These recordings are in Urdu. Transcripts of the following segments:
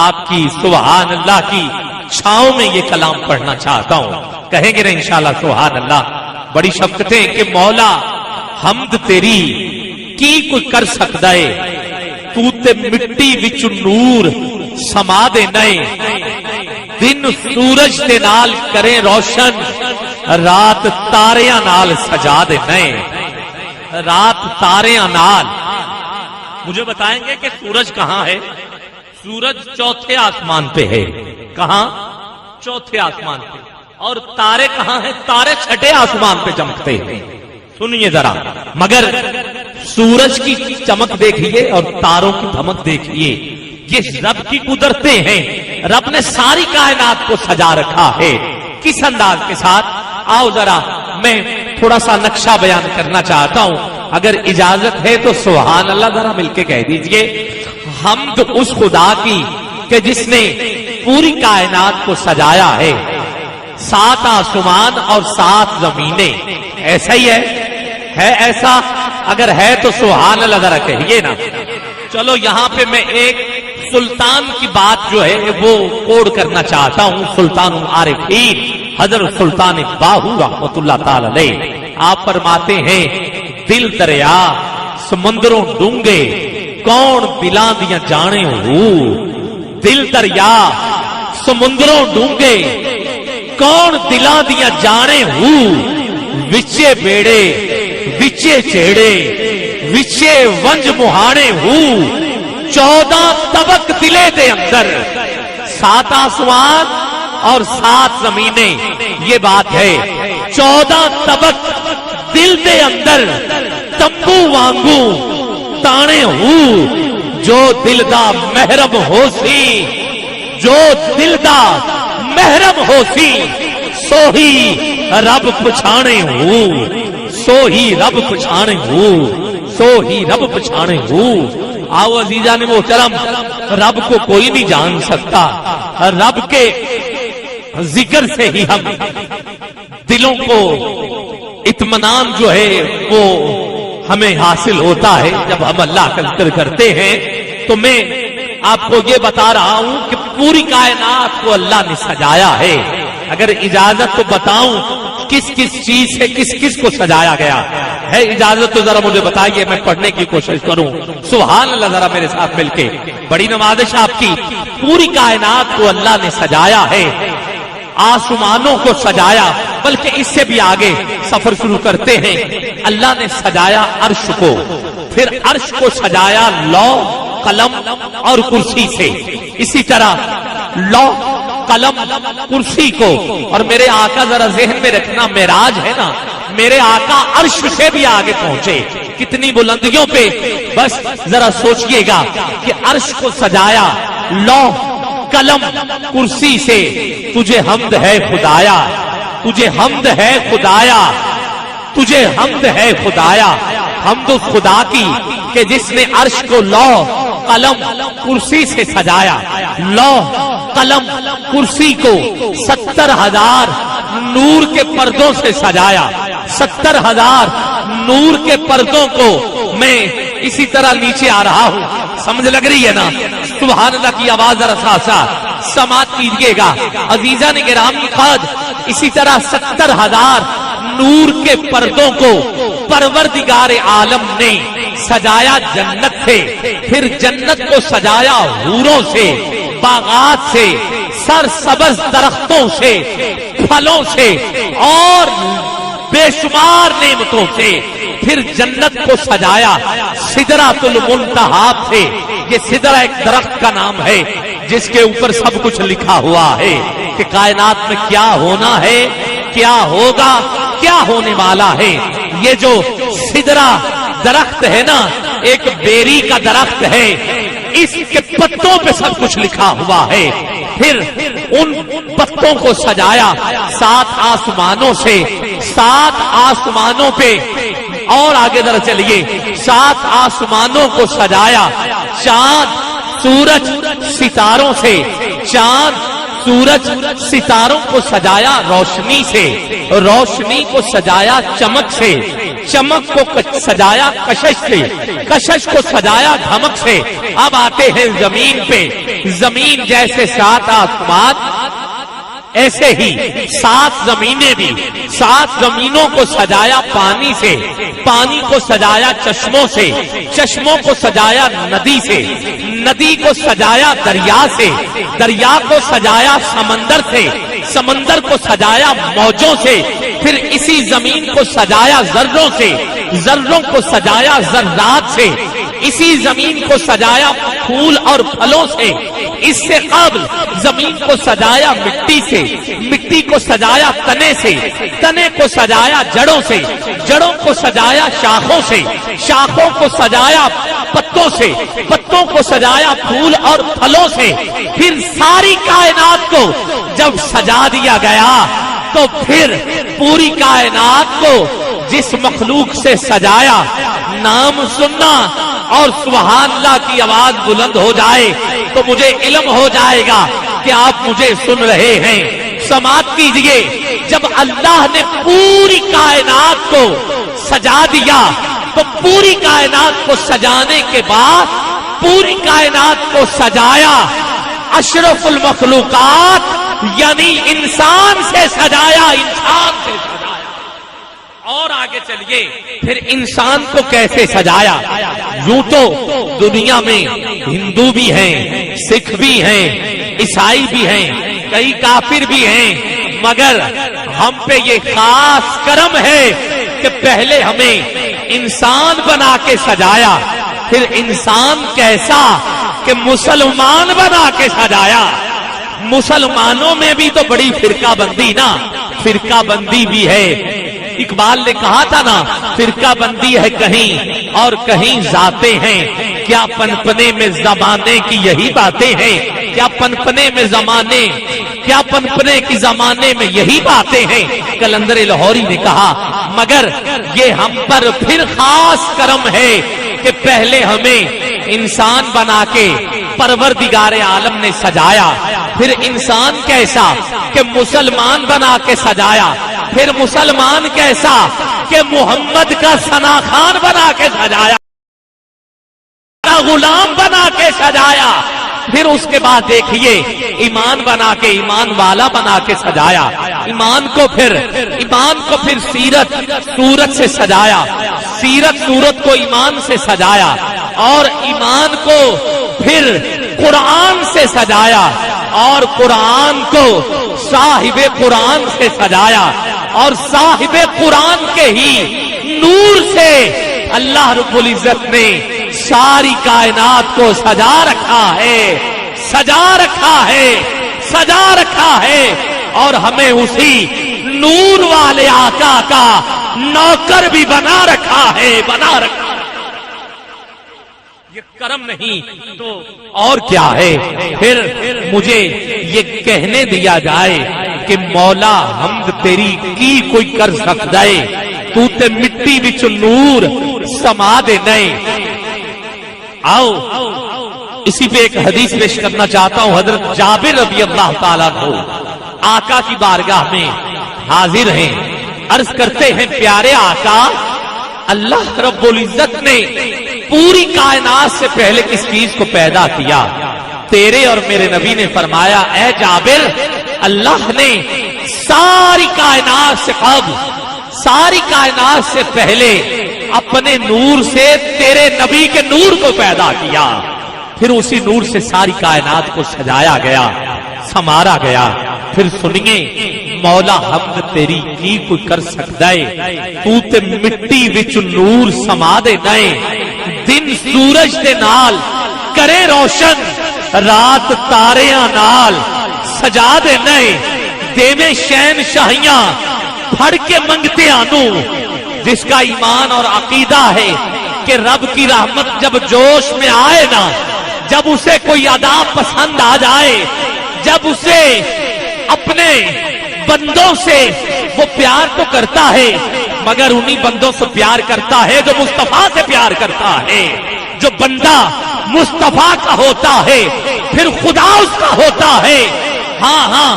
آپ کی سبحان اللہ کی چھاؤں میں یہ کلام پڑھنا چاہتا ہوں. کہیں گے نا انشاءاللہ سبحان اللہ. بڑی شفقتیں کہ مولا حمد تیری کی کوئی کر سکتا ہے, تو تے مٹی وچ نور سما دے نئے, دن سورج دے نال کریں روشن, رات تاریاں نال سجا دے نئے. رات تاریاں نال. مجھے بتائیں گے کہ سورج کہاں ہے؟ سورج چوتھے آسمان پہ ہے. کہاں؟ چوتھے آسمان پہ. اور تارے کہاں ہیں؟ تارے چھٹے آسمان پہ چمکتے ہیں. سنیے ذرا, مگر سورج کی چمک دیکھیے اور تاروں کی دھمک دیکھیے. یہ رب کی قدرتیں ہیں. رب نے ساری کائنات کو سجا رکھا ہے. کس انداز کے ساتھ؟ آؤ ذرا میں تھوڑا سا نقشہ بیان کرنا چاہتا ہوں, اگر اجازت ہے تو سبحان اللہ ذرا مل کے کہہ دیجئے. حمد اس خدا کی کہ جس نے پوری کائنات کو سجایا ہے. 7 آسمان اور 7 زمینیں. ایسا ہی ہے ایسا؟ اگر ہے تو سبحان اللہ ذرا کہیے نا. چلو یہاں پہ میں ایک سلطان کی بات جو ہے وہ کوڈ کرنا چاہتا ہوں. سلطان العارفین حضرت سلطان باہو رحمت اللہ تعالی علیہ, آپ فرماتے ہیں دل دریا سمندروں ڈونگے کون دلاں دیاں جانے ہو. دل دریا سمندروں ڈونگے کون دلاں دیاں جانے ہو. وچے بیڑے وچے چیڑے وچے ونج مہانے ہو. 14 طبق دلے دے اندر, 7 آسمان اور 7 زمینیں. یہ بات ہے 14 طبق دل دے اندر تمبو وانگو تانے ہو. جو دل دا محرم ہو سی, جو دل دا محرم ہو سی, سوہی رب پچھانے ہو. سوہی رب پچھانے ہو. سوہی رب پچھانے ہو. آؤ عزیزان محترم, رب کو کوئی نہیں جان سکتا. رب کے ذکر سے ہی ہم دلوں کو اطمینان جو ہے وہ ہمیں حاصل ہوتا ہے. جب ہم اللہ کا ذکر کرتے ہیں تو میں آپ کو یہ بتا رہا ہوں کہ پوری کائنات کو اللہ نے سجایا ہے. اگر اجازت تو بتاؤں کس کس چیز سے کس کس کو سجایا گیا ہے. اجازت تو ذرا مجھے بتائیے, میں پڑھنے کی کوشش کروں. سبحان اللہ ذرا میرے ساتھ مل کے. بڑی نوازش آپ کی. پوری کائنات کو اللہ نے سجایا ہے. آسمانوں کو سجایا, بلکہ اس سے بھی آگے سفر شروع کرتے ہیں. اللہ نے سجایا عرش کو, پھر عرش کو سجایا لوح قلم اور کرسی سے. اسی طرح لوح قلم کرسی کو. اور میرے آقا ذرا ذہن میں رکھنا, معراج ہے نا, میرے آقا عرش سے بھی آگے پہنچے. کتنی بلندیوں پہ, بس ذرا سوچئے گا کہ عرش کو سجایا لوح قلم کرسی سے. تجھے حمد ہے خدایا, تجھے حمد ہے خدایا, تجھے حمد ہے خدایا. حمد اس خدا کی کہ جس نے عرش کو لوح قلم کرسی سے سجایا. لوح قلم کرسی کو 70,000 نور کے پردوں سے سجایا. 70,000 نور کے پردوں کو میں اسی طرح نیچے آ رہا ہوں. سمجھ لگ رہی ہے نا؟ سبحان اللہ کی آواز ذرا سا سماعت کیجیے گا. عزیزان گرامی خاد, اسی طرح 70,000 نور کے پردوں کو پروردگار عالم نے سجایا جنت سے. پھر جنت کو سجایا حوروں سے, باغات سے, سرسبز درختوں سے, پھلوں سے اور بے شمار نعمتوں سے. پھر جنت کو سجایا سدرۃ المنتہا سے. یہ سدرہ ایک درخت کا نام ہے جس کے اوپر سب کچھ لکھا ہوا ہے کہ کائنات میں کیا ہونا ہے, کیا ہوگا, کیا ہونے والا ہے. یہ جو سدرہ درخت ہے نا, ایک بیری کا درخت ہے, اس کے پتوں پہ سب کچھ لکھا ہوا ہے. پھر ان پتوں کو سجایا 7 آسمانوں سے. 7 آسمانوں پہ اور آگے ذرا چلیے, 7 آسمانوں کو سجایا چاند سورج ستاروں سے. چاند سورج ستاروں کو سجایا روشنی سے. روشنی کو سجایا چمک سے. چمک کو سجایا کشش سے، کشش کو سجایا دھمک سے۔ اب آتے ہیں زمین پہ، زمین جیسے 7 آسمان ایسے ہی 7 زمینیں بھی، 7 زمینوں کو سجایا پانی سے، پانی کو سجایا چشموں سے، چشموں کو سجایا ندی سے، ندی کو سجایا دریا سے، دریا کو سجایا سمندر سے، سمندر کو سجایا موجوں سے، پھر اسی زمین کو سجایا ذروں سے، ذروں کو سجایا ذرات سے، اسی زمین کو سجایا پھول اور پھلوں سے، اس سے قبل زمین کو سجایا مٹی سے، مٹی کو سجایا تنے سے، تنے کو سجایا جڑوں سے، جڑوں کو سجایا شاخوں سے، شاخوں کو سجایا پتوں سے، پتوں کو سجایا پھول اور پھلوں سے۔ پھر ساری کائنات کو جب سجا دیا گیا تو پھر پوری کائنات کو جس مخلوق سے سجایا، نام سننا اور سبحان اللہ کی آواز بلند ہو جائے تو مجھے علم ہو جائے گا کہ آپ مجھے سن رہے ہیں۔ سماعت کیجئے، جب اللہ نے پوری کائنات کو سجا دیا تو پوری کائنات کو سجانے کے بعد پوری کائنات کو سجایا، اشرف المخلوقات یعنی انسان سے سجایا، انسان سے سجایا۔ اور آگے چلیے، پھر انسان کو کیسے سجایا؟ یوں تو دنیا میں ہندو بھی ہیں، سکھ بھی ہیں، عیسائی بھی ہیں، کئی کافر بھی ہیں، مگر ہم پہ یہ خاص کرم ہے کہ پہلے ہمیں انسان بنا کے سجایا، پھر انسان کیسا کہ مسلمان بنا کے سجایا۔ مسلمانوں میں بھی تو بڑی فرقہ بندی نا، فرقہ بندی بھی ہے۔ اقبال نے کہا تھا نا، فرقہ بندی ہے کہیں اور کہیں ذاتیں ہیں، کیا پنپنے میں زمانے کی یہی باتیں ہیں، کیا پنپنے میں زمانے، کیا پنپنے کی زمانے میں یہی باتیں ہیں۔ قلندر لاہوری نے کہا مگر یہ ہم پر پھر خاص کرم ہے کہ پہلے ہمیں انسان بنا کے پروردگار عالم نے سجایا، پھر انسان کیسا کہ مسلمان بنا کے سجایا، پھر مسلمان کیسا کہ محمد کا ثنا خان بنا کے سجایا، غلام بنا کے سجایا، پھر اس کے بعد دیکھیے ایمان بنا کے، ایمان والا بنا کے سجایا، ایمان کو پھر سیرت صورت سے سجایا، سیرت صورت کو ایمان سے سجایا، اور ایمان کو پھر قرآن سے سجایا، اور قرآن کو صاحب قرآن سے سجایا، اور صاحب قرآن کے ہی نور سے اللہ رب العزت نے ساری کائنات کو سجا رکھا ہے، سجا رکھا ہے، سجا رکھا ہے، اور ہمیں اسی نور والے آقا کا نوکر بھی بنا رکھا ہے، بنا رکھا۔ یہ کرم نہیں تو اور کیا ہے؟ پھر مجھے یہ کہنے دیا جائے کہ مولا حمد تیری کی کوئی کر سکتا ہے، تو تے مٹی وچ نور سما دے نہیں۔ آؤ اسی پہ ایک حدیث پیش کرنا چاہتا ہوں۔ حضرت جابر رضی اللہ تعالیٰ عنہ آقا کی بارگاہ میں حاضر ہیں، عرض کرتے ہیں پیارے آقا، اللہ رب العزت نے پوری کائنات سے پہلے کس چیز کو پیدا کیا؟ تیرے اور میرے نبی نے فرمایا اے جابر، اللہ نے ساری کائنات سے قبل، ساری کائنات سے پہلے اپنے نور سے تیرے نبی کے نور کو پیدا کیا، پھر اسی نور سے ساری کائنات کو سجایا گیا، سنوارا گیا۔ پھر سنیے مولا حمد تیری کی کوئی کر سکتا ہے، تو تے مٹی وچ نور سما دے نئے، دن سورج دے نال کرے روشن، رات تاریاں نال سجا دے نئے، دیویں شہنشاہیاں پھڑ کے منگتے آنو۔ جس کا ایمان اور عقیدہ ہے کہ رب کی رحمت جب جوش میں آئے نا، جب اسے کوئی ادا پسند آ جائے، جب اسے اپنے بندوں سے وہ پیار تو کرتا ہے، مگر انہی بندوں سے پیار کرتا ہے جو مصطفیٰ سے پیار کرتا ہے۔ جو بندہ مصطفیٰ کا ہوتا ہے پھر خدا اس کا ہوتا ہے۔ ہاں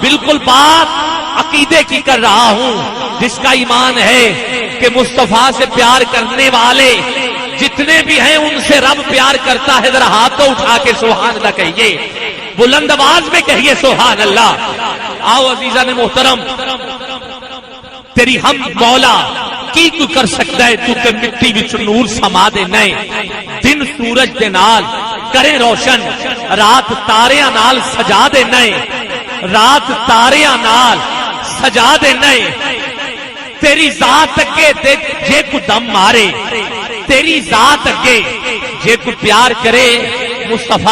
بالکل بات عقیدے کی کر رہا ہوں۔ جس کا ایمان ہے کہ مصطفیٰ سے پیار کرنے والے جتنے بھی ہیں ان سے رب پیار کرتا ہے. ذرا ہاتھوں اٹھا کے سبحان اللہ کہیے, بلند آواز میں کہیے سبحان اللہ. آؤ عزیزان محترم, تیری ہم مولا کی تو کر سکتا ہے, تو تے مٹی وچ نور سما دے نئے, دن سورج دے نال کرے روشن, رات تاریاں نال سجا دے نئے, رات تاریاں نال سجا دے نئے. تیری ذات اگے جے کو دم مارے, تیری ذات اگے جے کو پیار کرے, مصطفیٰ